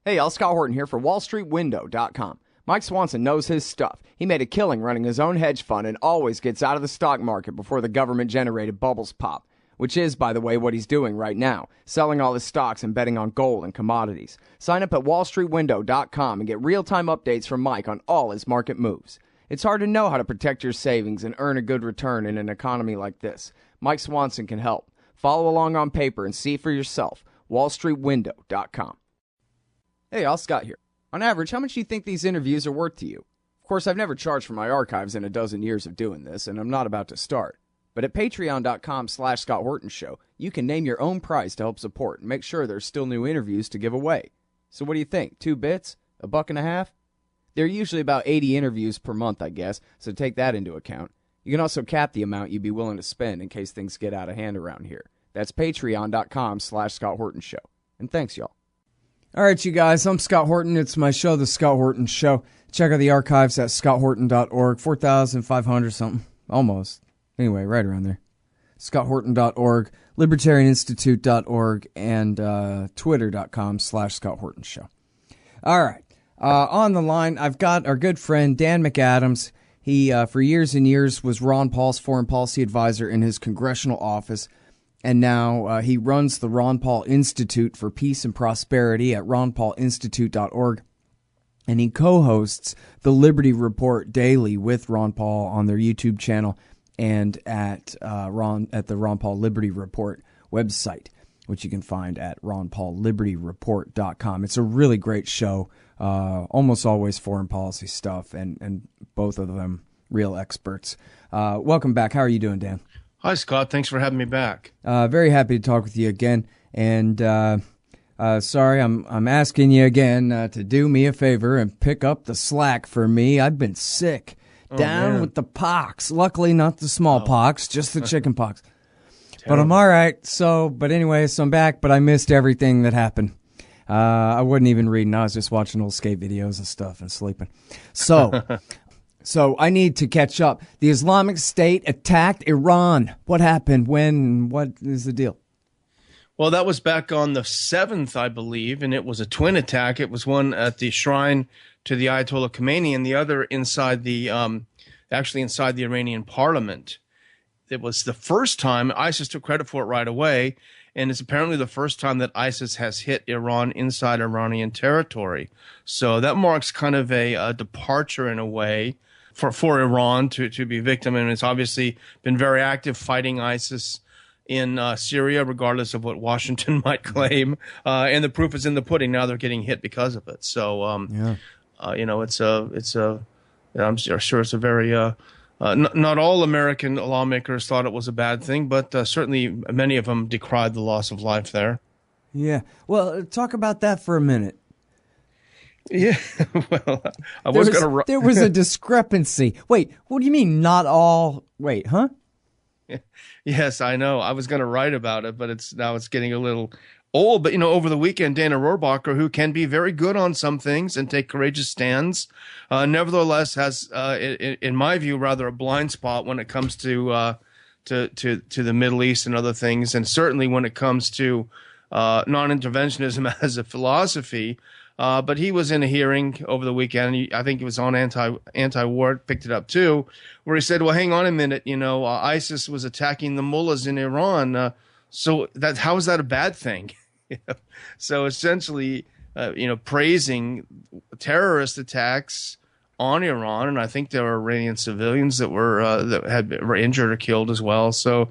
Hey, y'all, Scott Horton here for WallStreetWindow.com. Mike Swanson knows his stuff. He made a killing running his own hedge fund and always gets out of the stock market before the government-generated bubbles pop, which is, by the way, what he's doing right now, selling all his stocks and betting on gold and commodities. Sign up at WallStreetWindow.com and get real-time updates from Mike on all his market moves. It's hard to know how to protect your savings and earn a good return in an economy like this. Mike Swanson can help. Follow along on paper and see for yourself. WallStreetWindow.com. Hey, y'all, Scott here. On average, how much do you think these interviews are worth to you? Of course, I've never charged for my archives in a dozen years of doing this, and I'm not about to start. But at patreon.com/Scott Horton Show, you can name your own price to help support and make sure there's still new interviews to give away. So what do you think? 2 bits? $1.50? There are usually about 80 interviews per month, I guess, so take that into account. You can also cap the amount you'd be willing to spend in case things get out of hand around here. That's patreon.com/Scott Horton Show. And thanks, y'all. All right, you guys, I'm Scott Horton. It's my show, The Scott Horton Show. Check out the archives at scotthorton.org, 4,500 something, almost. Anyway, right around there. scotthorton.org, libertarianinstitute.org, and twitter.com/Scott Horton Show. All right, on the line, I've got our good friend Dan McAdams. He, for years and years, was Ron Paul's foreign policy advisor in his congressional office. And now he runs the Ron Paul Institute for Peace and Prosperity at ronpaulinstitute.org. And he co-hosts the Liberty Report daily with Ron Paul on their YouTube channel and at the Ron Paul Liberty Report website, which you can find at ronpaullibertyreport.com. It's a really great show, almost always foreign policy stuff, and both of them real experts. Welcome back. How are you doing, Dan? Hi, Scott. Thanks for having me back. Very happy to talk with you again. And sorry, I'm asking you again to do me a favor and pick up the slack for me. I've been sick, down with the pox. Luckily, not the smallpox, just the chicken pox. But I'm all right. But anyway, so I'm back, but I missed everything that happened. I wasn't even reading. I was just watching old skate videos and stuff and sleeping. So I need to catch up. The Islamic State attacked Iran. What happened? When? What is the deal? Well, that was back on the 7th, I believe, and it was a twin attack. It was one at the shrine to the Ayatollah Khomeini and the other inside the inside the Iranian parliament. It was the first time. ISIS took credit for it right away, and it's apparently the first time that ISIS has hit Iran inside Iranian territory. So that marks kind of a departure in a way for Iran to be victim. And it's obviously been very active fighting ISIS in Syria, regardless of what Washington might claim. And the proof is in the pudding. Now they're getting hit because of it. So, I'm sure it's a very, not all American lawmakers thought it was a bad thing, but certainly many of them decried the loss of life there. Yeah. Well, talk about that for a minute. Yeah, well, there was a discrepancy. Wait, what do you mean not all? Wait, huh? Yes, I know. I was going to write about it, but it's getting a little old. But, over the weekend, Dana Rohrabacher, who can be very good on some things and take courageous stands, nevertheless has, in my view, rather a blind spot when it comes to the Middle East and other things. And certainly when it comes to non-interventionism as a philosophy. But he was in a hearing over the weekend. I think it was on anti-war, picked it up too, where he said, well, hang on a minute, ISIS was attacking the mullahs in Iran. So how is that a bad thing? So essentially, praising terrorist attacks on Iran. And I think there were Iranian civilians that were injured or killed as well. So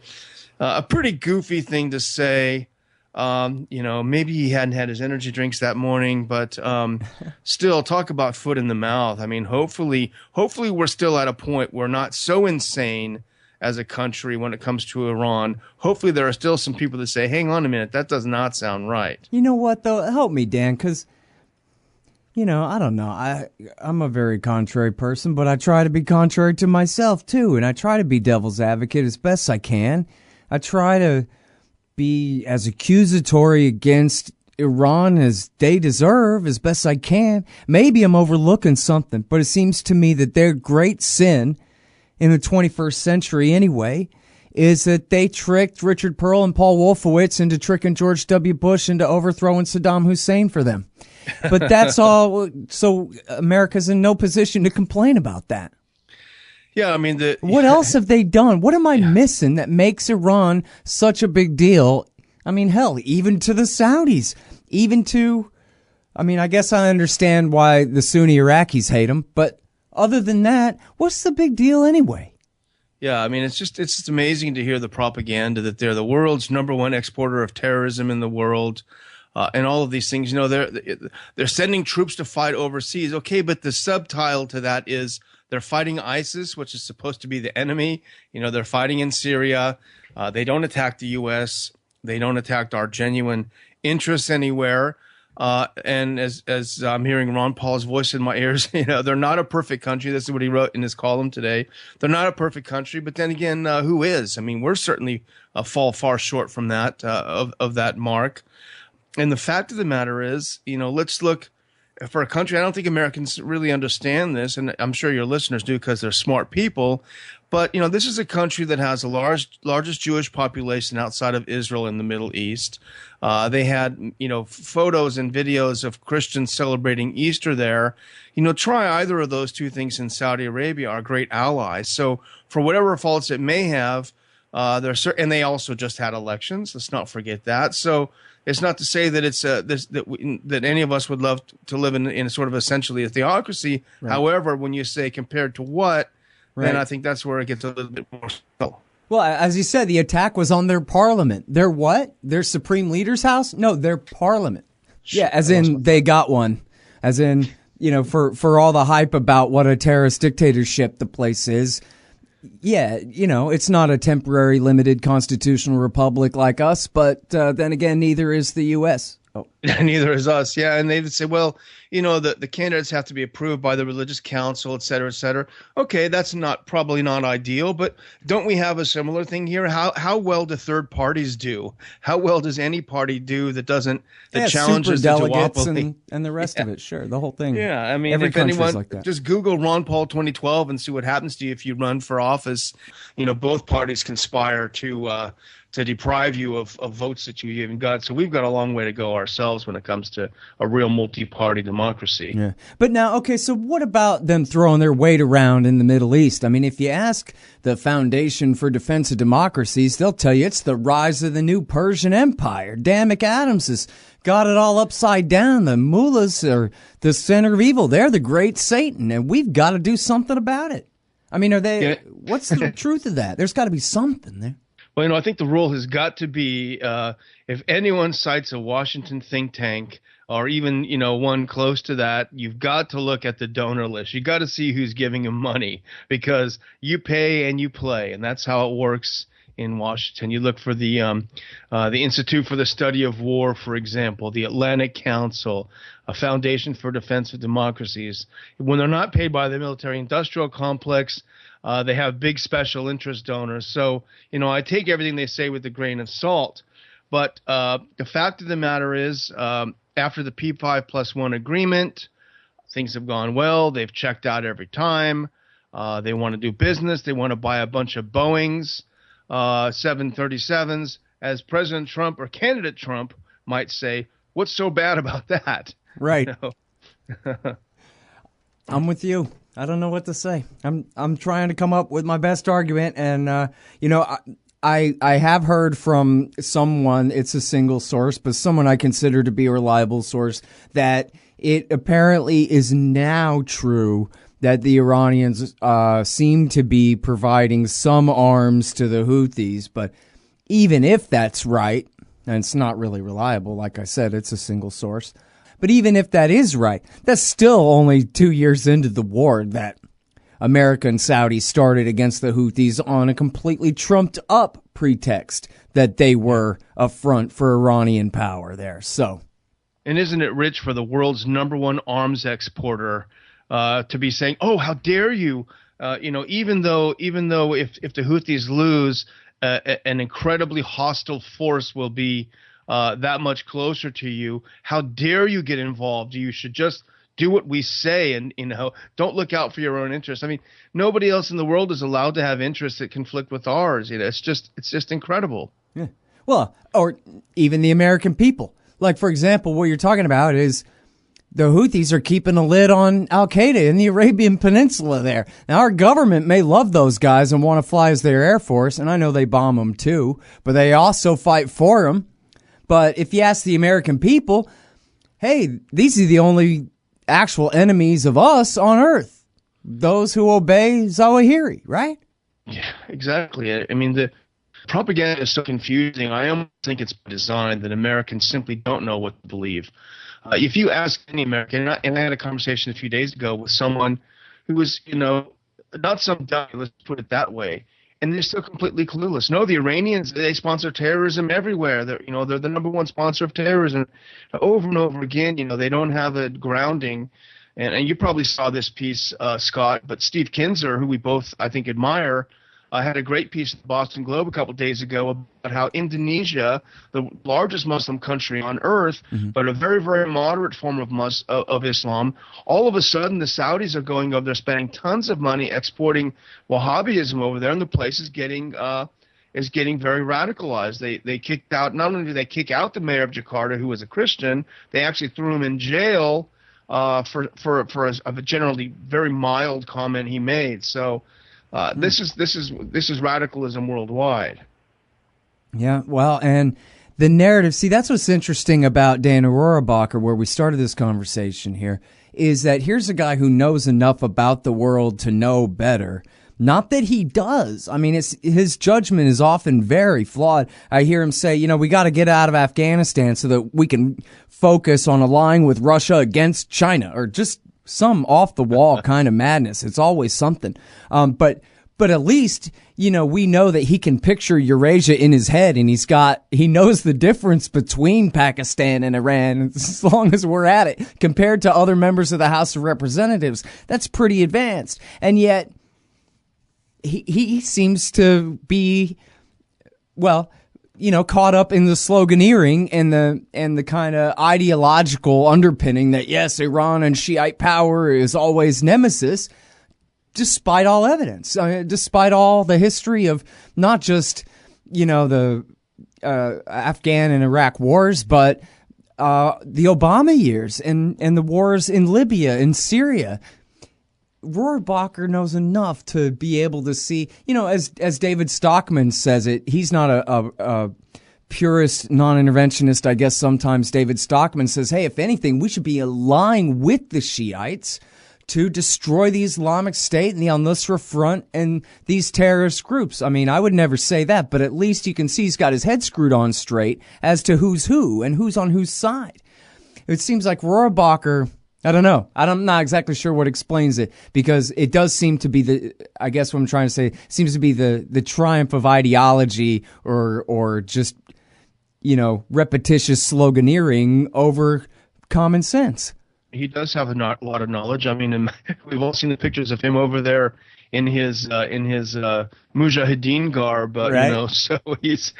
a pretty goofy thing to say. Maybe he hadn't had his energy drinks that morning, but still, talk about foot in the mouth. I mean, hopefully we're still at a point where we're not so insane as a country when it comes to Iran. Hopefully there are still some people that say, hang on a minute, that does not sound right. You know what, though? Help me, Dan, because, I don't know. I'm a very contrary person, but I try to be contrary to myself, too, and I try to be devil's advocate as best I can. I try to be as accusatory against Iran as they deserve as best I can. Maybe I'm overlooking something, but it seems to me that their great sin in the 21st century anyway is that they tricked Richard Pearl and Paul Wolfowitz into tricking George W. Bush into overthrowing Saddam Hussein for them. But that's all. So America's in no position to complain about that. Yeah, I mean, what else have they done? What am I missing that makes Iran such a big deal? I mean, hell, even to the Saudis, even to, I mean, I guess I understand why the Sunni Iraqis hate them, but other than that, what's the big deal anyway? Yeah, I mean, it's just amazing to hear the propaganda that they're the world's #1 exporter of terrorism in the world, and all of these things. You know, they're sending troops to fight overseas. Okay, but the subtitle to that is they're fighting ISIS, which is supposed to be the enemy. You know, they're fighting in Syria. They don't attack the U.S. They don't attack our genuine interests anywhere. And as I'm hearing Ron Paul's voice in my ears, you know, they're not a perfect country. This is what he wrote in his column today. They're not a perfect country, but then again, who is? I mean, we're certainly fall far short from that, of that mark. And the fact of the matter is, you know, let's look for a country. I don't think Americans really understand this, and I'm sure your listeners do because they're smart people. But, you know, this is a country that has the largest Jewish population outside of Israel in the Middle East. They had, you know, photos and videos of Christians celebrating Easter there. You know, try either of those two things in Saudi Arabia, our great allies. So for whatever faults it may have, and they also just had elections. Let's not forget that. So it's not to say that it's that any of us would love to live in sort of essentially a theocracy. Right. However, when you say compared to what, right, then I think that's where it gets a little bit more subtle. Well, as you said, the attack was on their parliament. Their what? Their supreme leader's house? No, their parliament. Yeah, as in they got one. As in, you know, for all the hype about what a terrorist dictatorship the place is. Yeah, you know, it's not a temporary limited constitutional republic like us, but then again, neither is the U.S. Oh. Neither is us. Yeah. And they would say, well, you know, the candidates have to be approved by the religious council, et cetera, et cetera. Okay, that's probably not ideal, but don't we have a similar thing here? How well do third parties do? How well does any party do that challenges the duopoly and the rest of it? Sure, the whole thing. Yeah, I mean, if anyone just Google Ron Paul 2012 and see what happens to you if you run for office. You know, both parties conspire to deprive you of votes that you even got. So we've got a long way to go ourselves when it comes to a real multi-party democracy. Yeah. But now, okay, so what about them throwing their weight around in the Middle East? I mean, if you ask the Foundation for Defense of Democracies, they'll tell you it's the rise of the new Persian Empire. Dan McAdams has got it all upside down. The mullahs are the center of evil. They're the great Satan, and we've got to do something about it. I mean, what's the truth of that? There's got to be something there. Well, you know, I think the rule has got to be if anyone cites a Washington think tank or even, you know, one close to that, you've got to look at the donor list. You got to see who's giving them money because you pay and you play. And that's how it works in Washington. You look for the Institute for the Study of War, for example, the Atlantic Council, a Foundation for Defense of Democracies. When they're not paid by the military-industrial complex, they have big special interest donors. So, you know, I take everything they say with a grain of salt. But the fact of the matter is, after the P5+1 agreement, things have gone well. They've checked out every time. They want to do business. They want to buy a bunch of Boeings, 737s. As President Trump or candidate Trump might say, what's so bad about that? Right. You know? I'm with you. I don't know what to say. I'm trying to come up with my best argument, and you know, I have heard from someone. It's a single source, but someone I consider to be a reliable source that it apparently is now true that the Iranians seem to be providing some arms to the Houthis. But even if that's right, and it's not really reliable, like I said, it's a single source. But even if that is right, that's still only 2 years into the war that America and Saudi started against the Houthis on a completely trumped up pretext that they were a front for Iranian power there. So, and isn't it rich for the world's #1 arms exporter to be saying, "Oh, how dare you?" You know, even though if the Houthis lose, an incredibly hostile force will be that much closer to you. How dare you get involved? You should just do what we say, and don't look out for your own interests. I mean, nobody else in the world is allowed to have interests that conflict with ours. It's just incredible. Yeah. Well, or even the American people. Like, for example, what you're talking about is the Houthis are keeping a lid on Al-Qaeda in the Arabian Peninsula there. Now, our government may love those guys and want to fly as their Air Force, and I know they bomb them too, but they also fight for them. But if you ask the American people, hey, these are the only actual enemies of us on Earth, those who obey Zawahiri, right? Yeah, exactly. I mean, the propaganda is so confusing. I almost think it's by design that Americans simply don't know what to believe. If you ask any American, and I had a conversation a few days ago with someone who was, not some dummy, let's put it that way, and they're still completely clueless. No, the Iranians, they sponsor terrorism everywhere. They're the number one sponsor of terrorism. Over and over again, they don't have a grounding. And you probably saw this piece, Scott, but Steve Kinzer, who we both, I think, admire, had a great piece in the Boston Globe a couple of days ago about how Indonesia, the largest Muslim country on earth, but a very, very moderate form of Islam, all of a sudden the Saudis are going over there spending tons of money exporting Wahhabism over there, and the place is getting very radicalized. They kicked out, not only did they kick out the mayor of Jakarta, who was a Christian, they actually threw him in jail for a generally very mild comment he made. So this is radicalism worldwide. Yeah, well, and the narrative, see, that's what's interesting about Dan Rohrabacher, where we started this conversation here, is that here's a guy who knows enough about the world to know better. Not that he does. I mean, his judgment is often very flawed. I hear him say, we got to get out of Afghanistan so that we can focus on allying with Russia against China, or just some off-the-wall kind of madness. It's always something. But at least, we know that he can picture Eurasia in his head, and he knows the difference between Pakistan and Iran, as long as we're at it, compared to other members of the House of Representatives. That's pretty advanced. And yet, he seems to be, caught up in the sloganeering and the kind of ideological underpinning that, yes, Iran and Shiite power is always nemesis, despite all evidence, despite all the history of not just, the Afghan and Iraq wars, but the Obama years and the wars in Libya and Syria. Rohrabacher knows enough to be able to see, as David Stockman says it, he's not a purist, non-interventionist. I guess sometimes David Stockman says, hey, if anything, we should be allying with the Shiites to destroy the Islamic State and the Al-Nusra Front and these terrorist groups. I mean, I would never say that, but at least you can see he's got his head screwed on straight as to who's who and who's on whose side. It seems like Rohrabacher, I don't know. I'm not exactly sure what explains it, because it does seem to be I guess what I'm trying to say, seems to be the triumph of ideology or just, repetitious sloganeering over common sense. He does have a lot of knowledge. I mean, we've all seen the pictures of him over there in his mujahideen garb, right. So he's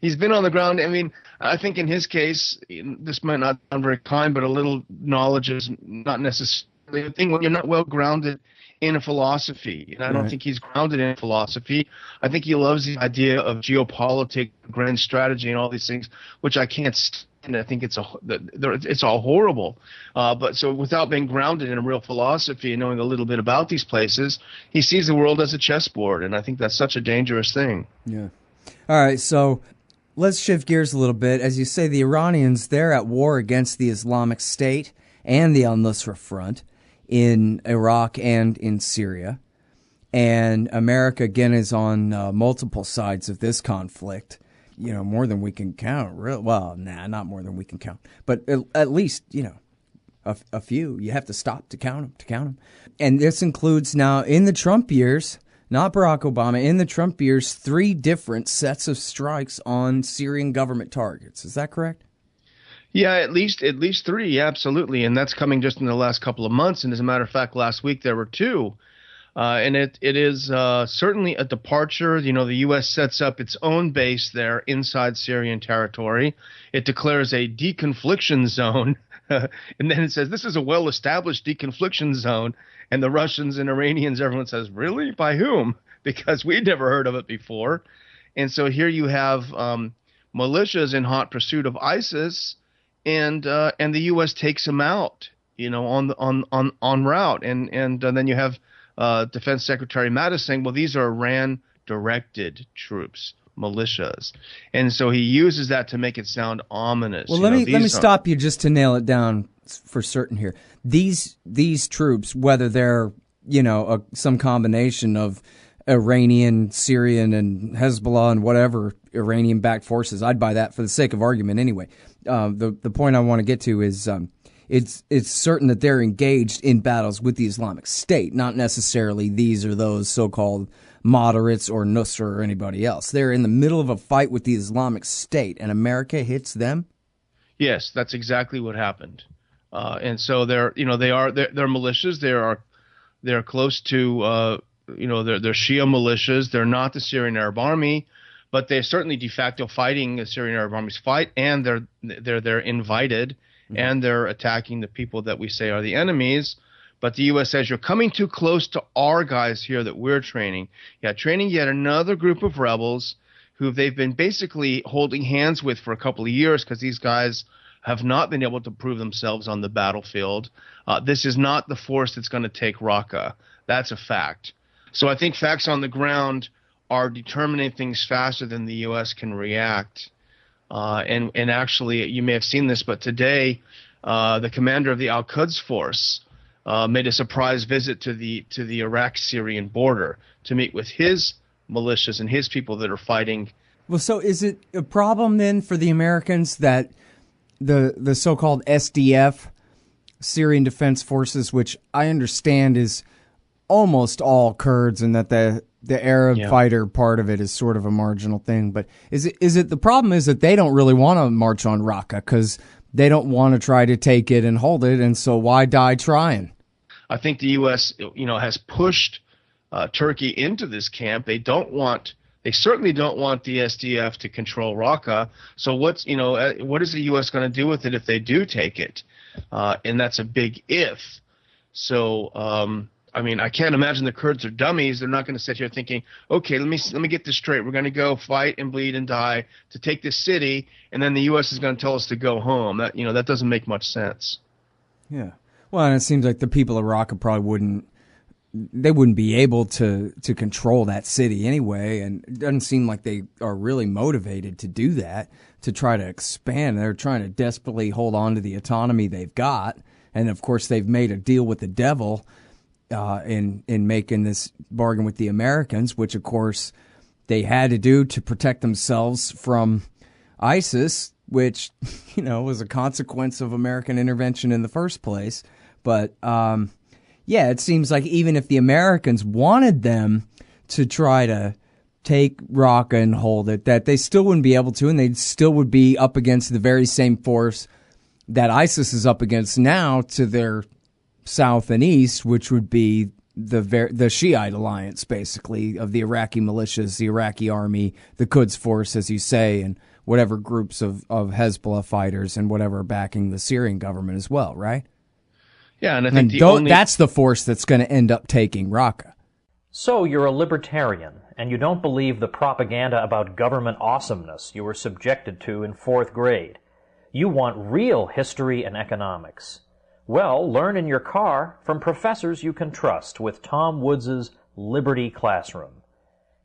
been on the ground. I mean, I think in his case, this might not sound very kind, but a little knowledge is not necessarily a thing when you're not well grounded in a philosophy. And I don't think he's grounded in philosophy. I think he loves the idea of geopolitics, grand strategy, and all these things, which I can't stand. I think it's all horrible. But so without being grounded in a real philosophy and knowing a little bit about these places, he sees the world as a chessboard, and I think that's such a dangerous thing. Yeah. All right, so let's shift gears a little bit. As you say, the Iranians, they're at war against the Islamic State and the Al-Nusra Front in Iraq and in Syria. And America, again, is on multiple sides of this conflict. More than we can count. Not more than we can count. But at least, a few. You have to stop to count them. And this includes now, in the Trump years, not Barack Obama, in the Trump years, 3 different sets of strikes on Syrian government targets. Is that correct? Yeah, at least 3, yeah, absolutely. And that's coming just in the last couple of months. And as a matter of fact, last week there were 2. And it is certainly a departure. The U.S. sets up its own base there inside Syrian territory. It declares a deconfliction zone And then it says, this is a well-established deconfliction zone. And the Russians and Iranians, everyone says, really? By whom? Because we'd never heard of it before. And so here you have militias in hot pursuit of ISIS, and the U.S. takes them out, on route. And then you have Defense Secretary Mattis saying, well, these are Iran-directed troops, militias. And so he uses that to make it sound ominous. Well, let me stop you just to nail it down for certain here. These troops, whether they're, some combination of Iranian, Syrian, and Hezbollah and whatever Iranian-backed forces, I'd buy that for the sake of argument anyway. The point I want to get to is it's certain that they're engaged in battles with the Islamic State, not necessarily these or those so-called moderates or Nusra or anybody else. They're in the middle of a fight with the Islamic State, and America hits them? Yes, that's exactly what happened. And so they're militias. They're close to they're Shia militias. They're not the Syrian Arab Army, but they're certainly de facto fighting the Syrian Arab Army's fight, and they're invited, and they're attacking the people that we say are the enemies. But the U.S. says, you're coming too close to our guys here that we're training. Yeah, training yet another group of rebels who they've been basically holding hands with for a couple of years because these guys have not been able to prove themselves on the battlefield. This is not the force that's going to take Raqqa. That's a fact. So I think facts on the ground are determining things faster than the U.S. can react. And actually, you may have seen this, but today the commander of the Al-Quds force made a surprise visit to the Iraq-Syrian border to meet with his militias and his people that are fighting. Well, so is it a problem then for the Americans that the so-called SDF, Syrian Defense Forces, which I understand is almost all Kurds, and that the Arab fighter part of it is sort of a marginal thing, but is it the problem is that they don't really want to march on Raqqa because they don't want to try to take it and hold it, and so why die trying? I think the U.S. has pushed Turkey into this camp. They certainly don't want the SDF to control Raqqa. So what is the U.S. going to do with it if they do take it? And that's a big if. So I can't imagine the Kurds are dummies. They're not going to sit here thinking, okay, let me get this straight. We're going to go fight and bleed and die to take this city, and then the U.S. is going to tell us to go home. That doesn't make much sense. Yeah. Well, and it seems like the people of Raqqa probably wouldn't be able to control that city anyway, and it doesn't seem like they are really motivated to do that, to try to expand. They're trying to desperately hold on to the autonomy they've got, and of course they've made a deal with the devil in making this bargain with the Americans, which of course they had to do to protect themselves from ISIS, which was a consequence of American intervention in the first place. But it seems like even if the Americans wanted them to try to take Raqqa and hold it, that they still wouldn't be able to, and they still would be up against the very same force that ISIS is up against now to their south and east, which would be the Shiite alliance, basically, of the Iraqi militias, the Iraqi army, the Quds force, as you say, and whatever groups of Hezbollah fighters and whatever backing the Syrian government as well, right? Yeah, and I think that's the force that's going to end up taking Raqqa. So you're a libertarian, and you don't believe the propaganda about government awesomeness you were subjected to in 4th grade. You want real history and economics. Well, learn in your car from professors you can trust with Tom Woods' Liberty Classroom.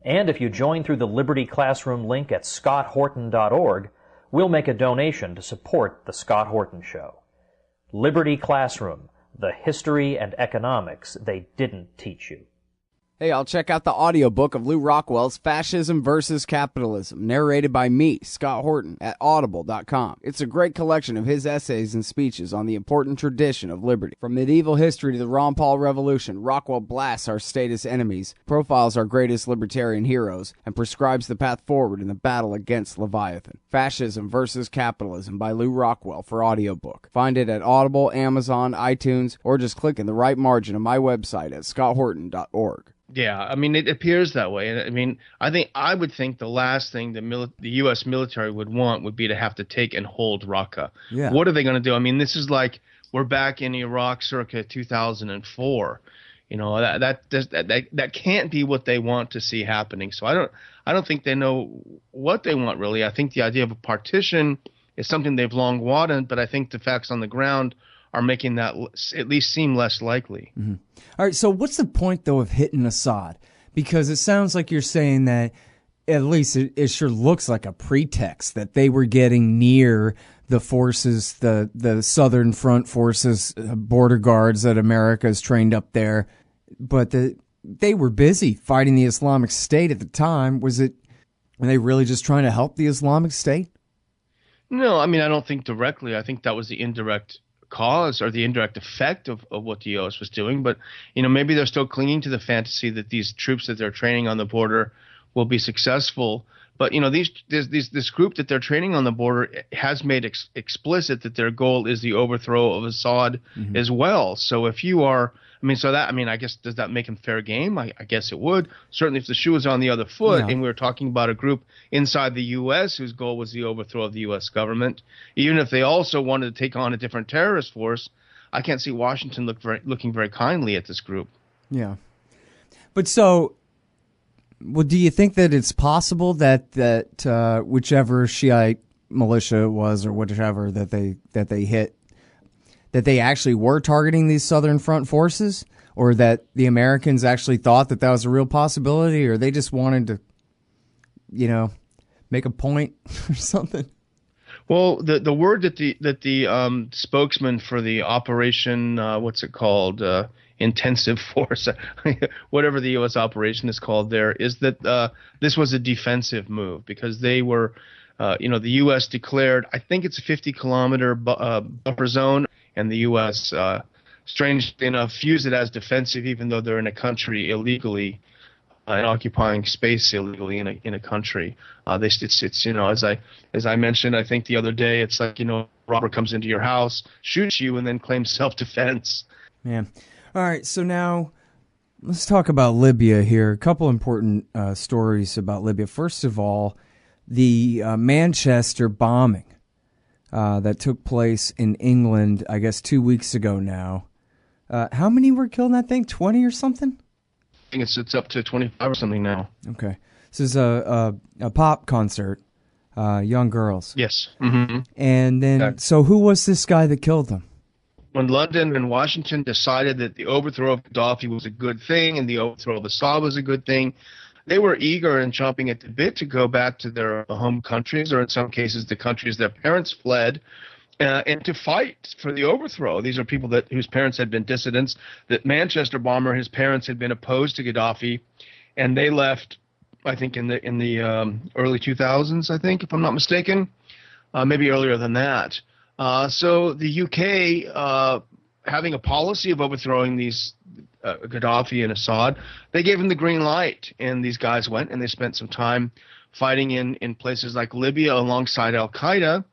And if you join through the Liberty Classroom link at scotthorton.org, we'll make a donation to support The Scott Horton Show. Liberty Classroom, the history and economics they didn't teach you. Hey, I'll check out the audiobook of Lew Rockwell's Fascism versus Capitalism, narrated by me, Scott Horton, at audible.com. It's a great collection of his essays and speeches on the important tradition of liberty. From medieval history to the Ron Paul Revolution, Rockwell blasts our statist enemies, profiles our greatest libertarian heroes, and prescribes the path forward in the battle against Leviathan. Fascism versus Capitalism by Lew Rockwell for audiobook. Find it at Audible, Amazon, iTunes, or just click in the right margin of my website at scotthorton.org. Yeah, I mean, it appears that way. And I mean, I would think the last thing the U.S. military would want would be to have to take and hold Raqqa. Yeah. What are they going to do? I mean, this is like we're back in Iraq circa 2004. You know, that can't be what they want to see happening. So I don't think they know what they want really. I think the idea of a partition is something they've long wanted, but I think the facts on the ground are making that at least seem less likely. Mm-hmm. All right, so what's the point, though, of hitting Assad? Because it sounds like you're saying that, at least it sure looks like a pretext, that they were getting near the forces, the Southern Front forces, border guards that America's trained up there. But they were busy fighting the Islamic State at the time. Were they really just trying to help the Islamic State? No, I mean, I don't think directly. I think that was the indirect cause or the indirect effect of what the U.S. was doing. But, you know, maybe they're still clinging to the fantasy that these troops that they're training on the border will be successful. But, you know, this group that they're training on the border has made explicit that their goal is the overthrow of Assad as well. So if you are, I guess, does that make them fair game? I guess it would. Certainly if the shoe was on the other foot and we were talking about a group inside the U.S. whose goal was the overthrow of the U.S. government, even if they also wanted to take on a different terrorist force, I can't see Washington looking very kindly at this group. Yeah. But so, well, do you think that it's possible that whichever Shiite militia it was or whichever that they hit, that they actually were targeting these Southern Front forces, or that the Americans actually thought that was a real possibility, or they just wanted to, you know, make a point or something? Well, the word that the spokesman for the operation, what's it called, intensive force, whatever the U.S. operation is called there, is that this was a defensive move because they were, the U.S. declared, I think it's a 50-kilometer buffer zone, and the U.S., strangely enough, views it as defensive, even though they're in a country illegally and occupying space illegally in a country. It's as I mentioned, I think the other day, it's like, you know, robber comes into your house, shoots you, and then claims self-defense. Man. All right, so now let's talk about Libya here. A couple important stories about Libya. First of all, the Manchester bombing that took place in England, I guess 2 weeks ago now. How many were killed in that thing? 20 or something? I think it's up to 25 or something now. Okay. This is a pop concert, young girls. Yes. Mm-hmm. And then, so who was this guy that killed them? When London and Washington decided that the overthrow of Gaddafi was a good thing and the overthrow of Assad was a good thing, they were eager and chomping at the bit to go back to their home countries, or in some cases the countries their parents fled, and to fight for the overthrow. These are people whose parents had been dissidents. That Manchester bomber, his parents had been opposed to Gaddafi, and they left, I think, in the early 2000s, I think, if I'm not mistaken, maybe earlier than that. So the UK, having a policy of overthrowing these Gaddafi and Assad, they gave him the green light, and these guys went and they spent some time fighting in places like Libya alongside Al-Qaeda.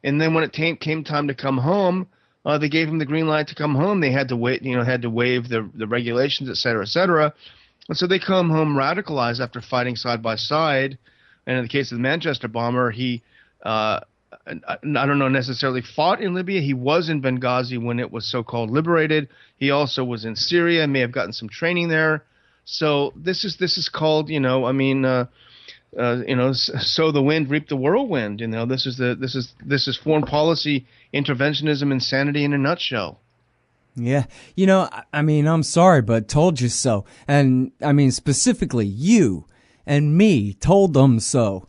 And then when it came time to come home, they gave him the green light to come home. They had to wait, had to waive the regulations, et cetera, et cetera. And so they come home radicalized after fighting side by side. And in the case of the Manchester bomber, he I don't know necessarily fought in Libya. He was in Benghazi when it was so-called liberated. He also was in Syria, may have gotten some training there. So this is called, sow the wind, reap the whirlwind. This is foreign policy interventionism insanity in a nutshell. Yeah. I'm sorry, but told you so. And specifically you and me told them so.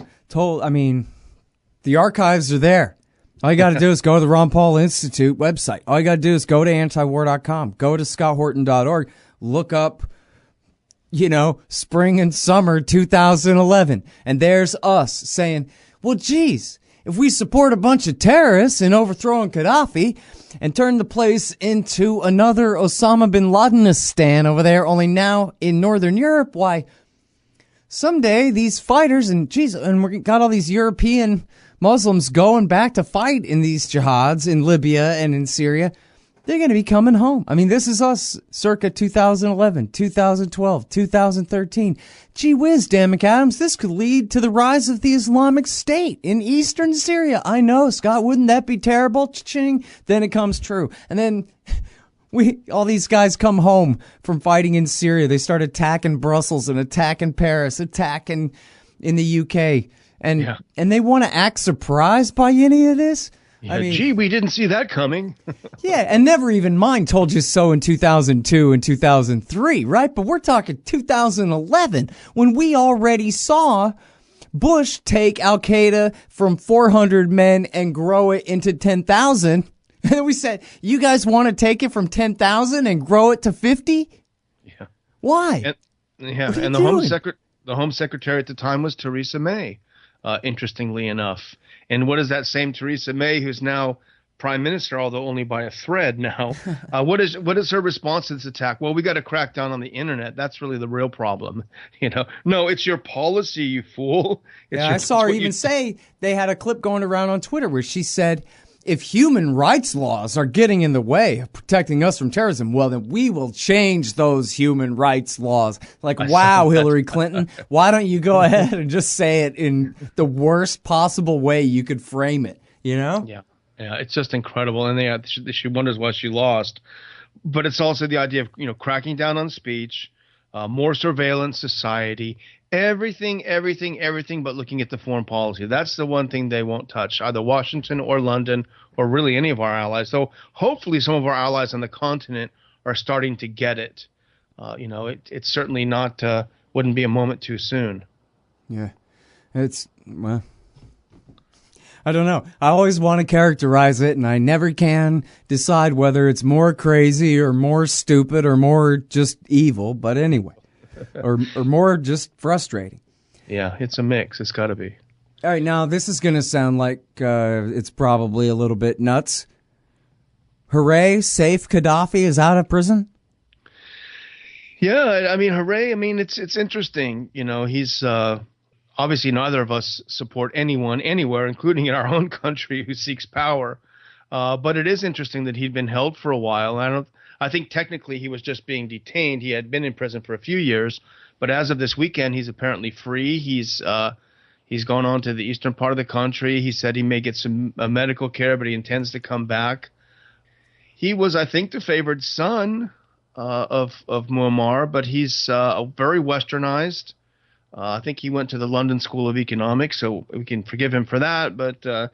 The archives are there. All you got to do is go to the Ron Paul Institute website. All you got to do is go to antiwar.com, go to scotthorton.org, look up, spring and summer 2011. And there's us saying, well, geez, if we support a bunch of terrorists in overthrowing Gaddafi and turn the place into another Osama bin Ladenistan over there, only now in Northern Europe, why, someday these fighters, and we got all these European Muslims going back to fight in these jihads in Libya and in Syria. They're going to be coming home. I mean, this is us circa 2011, 2012, 2013. Gee whiz, Dan McAdams, this could lead to the rise of the Islamic State in eastern Syria. I know, Scott, wouldn't that be terrible? Cha-ching. Then it comes true. And then all these guys come home from fighting in Syria. They start attacking Brussels and attacking Paris, attacking in the UK. And they want to act surprised by any of this? Yeah, I mean, gee, we didn't see that coming. Yeah, and never even mind told you so in 2002 and 2003, right? But we're talking 2011 when we already saw Bush take Al-Qaeda from 400 men and grow it into 10,000. And we said, you guys want to take it from 10,000 and grow it to 50? Yeah. Why? And the Home Secretary at the time was Theresa May, interestingly enough. And what is that same Theresa May, who's now prime minister, although only by a thread now? What is her response to this attack? Well, we got to crack down on the internet. That's really the real problem. No, it's your policy, you fool. I saw her even say they had a clip going around on Twitter where she said, if human rights laws are getting in the way of protecting us from terrorism, well, then we will change those human rights laws. Like, wow, Hillary Clinton, why don't you go ahead and just say it in the worst possible way you could frame it, Yeah, it's just incredible. And she wonders why she lost. But it's also the idea of, cracking down on speech, more surveillance society, everything but looking at the foreign policy. That's the one thing they won't touch, either Washington or London or really any of our allies. So hopefully some of our allies on the continent are starting to get it. It's certainly not, wouldn't be a moment too soon. Yeah, well, I don't know. I always want to characterize it, and I never can decide whether it's more crazy or more stupid or more just evil. But anyway. or more just frustrating. Yeah, it's a mix. It's got to be. All right, now this is going to sound like it's probably a little bit nuts. Hooray, Saif Gaddafi is out of prison? Yeah, I mean, hooray. I mean, it's interesting. He's obviously neither of us support anyone anywhere, including in our own country, who seeks power. But it is interesting that he'd been held for a while. I think technically he was just being detained. He had been in prison for a few years, but as of this weekend, he's apparently free. He's gone on to the eastern part of the country. He said he may get some medical care, but he intends to come back. He was, I think, the favored son of Muammar, but he's very westernized. I think he went to the London School of Economics, so we can forgive him for that. But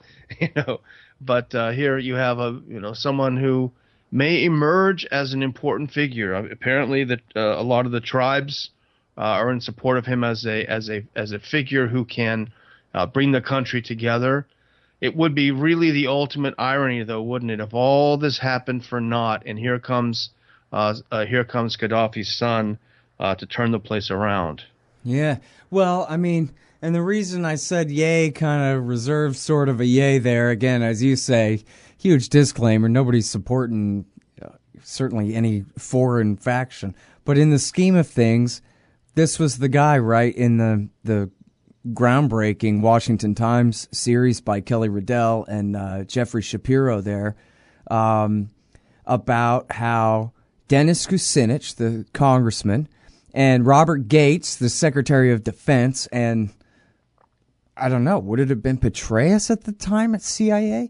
here you have someone who may emerge as an important figure. Apparently, that a lot of the tribes are in support of him as a figure who can bring the country together. It would be really the ultimate irony, though, wouldn't it, if all this happened for naught, and here comes Gaddafi's son to turn the place around. Yeah, well, I mean, and the reason I said yay, kind of reserved sort of a yay there, again, as you say. Huge disclaimer, nobody's supporting certainly any foreign faction. But in the scheme of things, this was the guy, right, in the groundbreaking Washington Times series by Kelly Riddell and Jeffrey Shapiro there, about how Dennis Kucinich, the congressman, and Robert Gates, the Secretary of Defense, and I don't know, would it have been Petraeus at the time at CIA?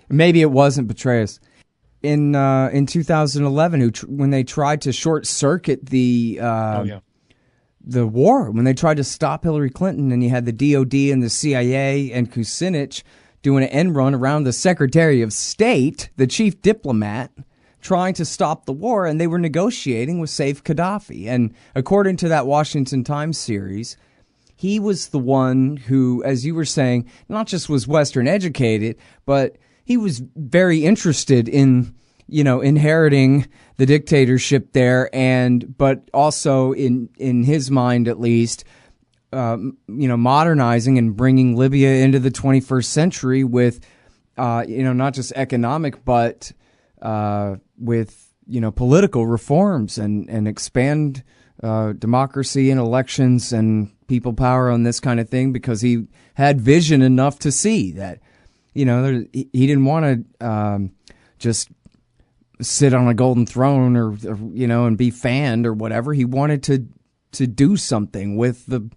Maybe it wasn't Petraeus. In 2011, when they tried to short circuit the war, when they tried to stop Hillary Clinton, and you had the DOD and the CIA and Kucinich doing an end run around the Secretary of State, the chief diplomat, trying to stop the war, and they were negotiating with Saif Gaddafi. And according to that Washington Times series, he was the one who, as you were saying, not just was Western educated, but he was very interested in, inheriting the dictatorship there, but also in his mind at least, modernizing and bringing Libya into the 21st century with, not just economic, but with political reforms and expand democracy and elections and people power on this kind of thing, because he had vision enough to see that, he didn't want to just sit on a golden throne or and be fanned or whatever. He wanted to do something with the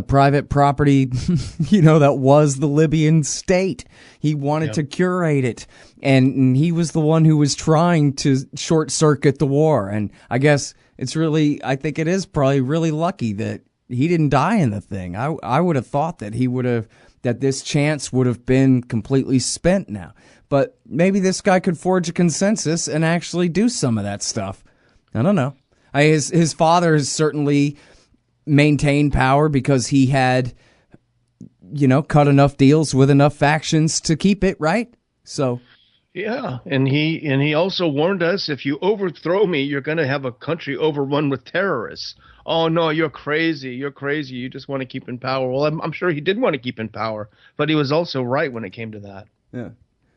private property, that was the Libyan state. He wanted to curate it. And he was the one who was trying to short circuit the war. And I guess I think it is probably really lucky that he didn't die in the thing. I would have thought that that this chance would have been completely spent now. But maybe this guy could forge a consensus and actually do some of that stuff. I don't know. His father has certainly maintained power because he had, cut enough deals with enough factions to keep it, right? So, yeah, and he also warned us, if you overthrow me, you're going to have a country overrun with terrorists. Oh no, you're crazy. You're crazy. You just want to keep in power. Well, I'm sure he did want to keep in power, but he was also right when it came to that. Yeah.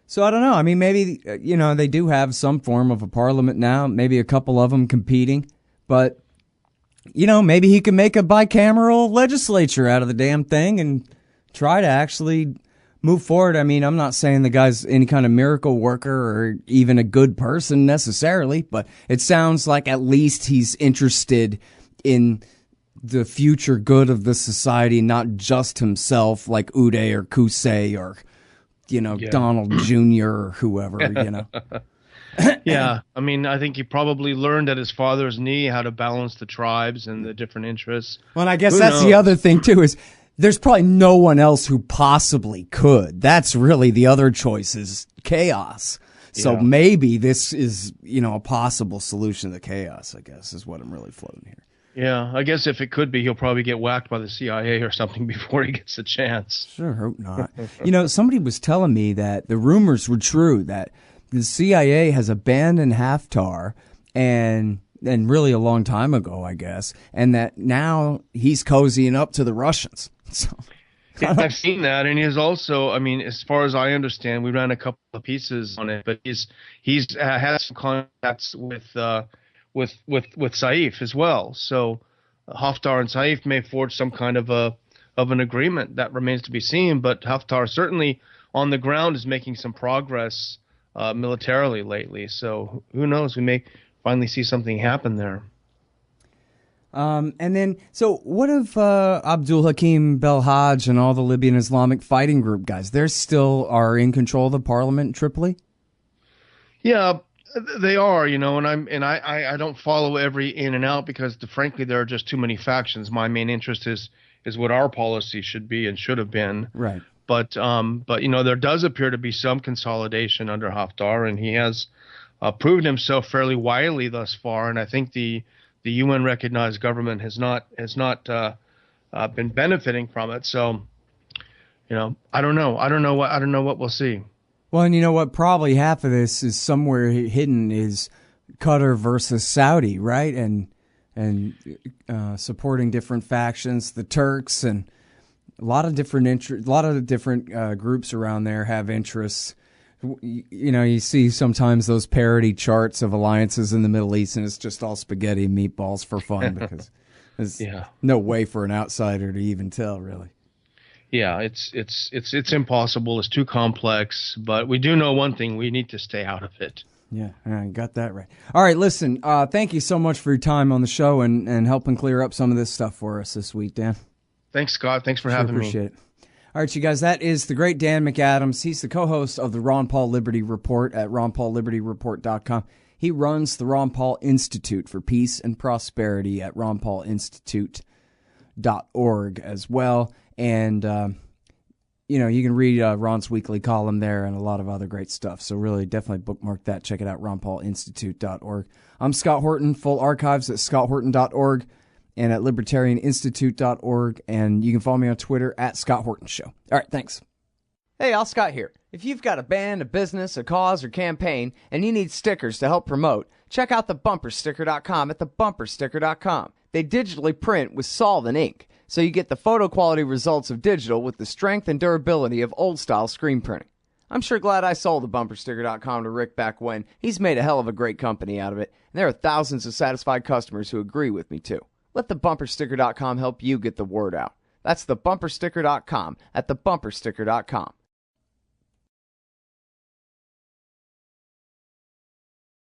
So I don't know. I mean, maybe they do have some form of a parliament now. Maybe a couple of them competing, but. Maybe he could make a bicameral legislature out of the damn thing and try to actually move forward. I mean, I'm not saying the guy's any kind of miracle worker or even a good person necessarily, but it sounds like at least he's interested in the future good of the society, not just himself, like Uday or Kusei or, Donald Jr. or whoever, Yeah, I mean, I think he probably learned at his father's knee how to balance the tribes and the different interests. Well, and I guess that's the other thing, too, is there's probably no one else who possibly could. That's really the other choice is chaos. So maybe this is, a possible solution to chaos, I guess, is what I'm really floating here. Yeah, I guess if it could be, he'll probably get whacked by the CIA or something before he gets a chance. Sure, hope not. Somebody was telling me that the rumors were true, that the CIA has abandoned Haftar and really a long time ago, I guess, and that now he's cozying up to the Russians. So I've seen that, and he's also, I mean, as far as I understand, we ran a couple of pieces on it, but he's had some contacts with Saif as well. So Haftar and Saif may forge some kind of an agreement. That remains to be seen. But Haftar certainly on the ground is making some progress militarily lately. So who knows? We may finally see something happen there. And then, so what of Abdul Hakim Belhaj and all the Libyan Islamic Fighting Group guys? They still are in control of the parliament in Tripoli? Yeah, they are, and I don't follow every in and out because, frankly, there are just too many factions. My main interest is what our policy should be and should have been. Right. But there does appear to be some consolidation under Haftar, and he has proven himself fairly wily thus far. And I think the UN recognized government has not been benefiting from it. So, I don't know what we'll see. Well, and you know what? Probably half of this is somewhere hidden is Qatar versus Saudi, right? And supporting different factions, the Turks, and a lot of different groups around there have interests. You see sometimes those parody charts of alliances in the Middle East, and it's just all spaghetti and meatballs for fun because there's no way for an outsider to even tell, really. Yeah, it's impossible. It's too complex. But we do know one thing: we need to stay out of it. Yeah, I got that right. All right, listen. Thank you so much for your time on the show and helping clear up some of this stuff for us this week, Dan. Thanks, Scott. Thanks for having me. Appreciate it. All right, you guys, that is the great Dan McAdams. He's the co-host of the Ron Paul Liberty Report at ronpaullibertyreport.com. He runs the Ron Paul Institute for Peace and Prosperity at ronpaulinstitute.org as well. And, you can read Ron's weekly column there and a lot of other great stuff. So really, definitely bookmark that. Check it out, ronpaulinstitute.org. I'm Scott Horton. Full archives at scotthorton.org. and at libertarianinstitute.org, and you can follow me on Twitter at Scott Horton Show. All right, thanks. Hey, Al Scott here. If you've got a band, a business, a cause, or campaign, and you need stickers to help promote, check out thebumpersticker.com at thebumpersticker.com. They digitally print with solvent ink, so you get the photo quality results of digital with the strength and durability of old-style screen printing. I'm sure glad I sold thebumpersticker.com to Rick back when. He's made a hell of a great company out of it, and there are thousands of satisfied customers who agree with me, too. Let thebumpersticker.com help you get the word out. That's thebumpersticker.com at thebumpersticker.com.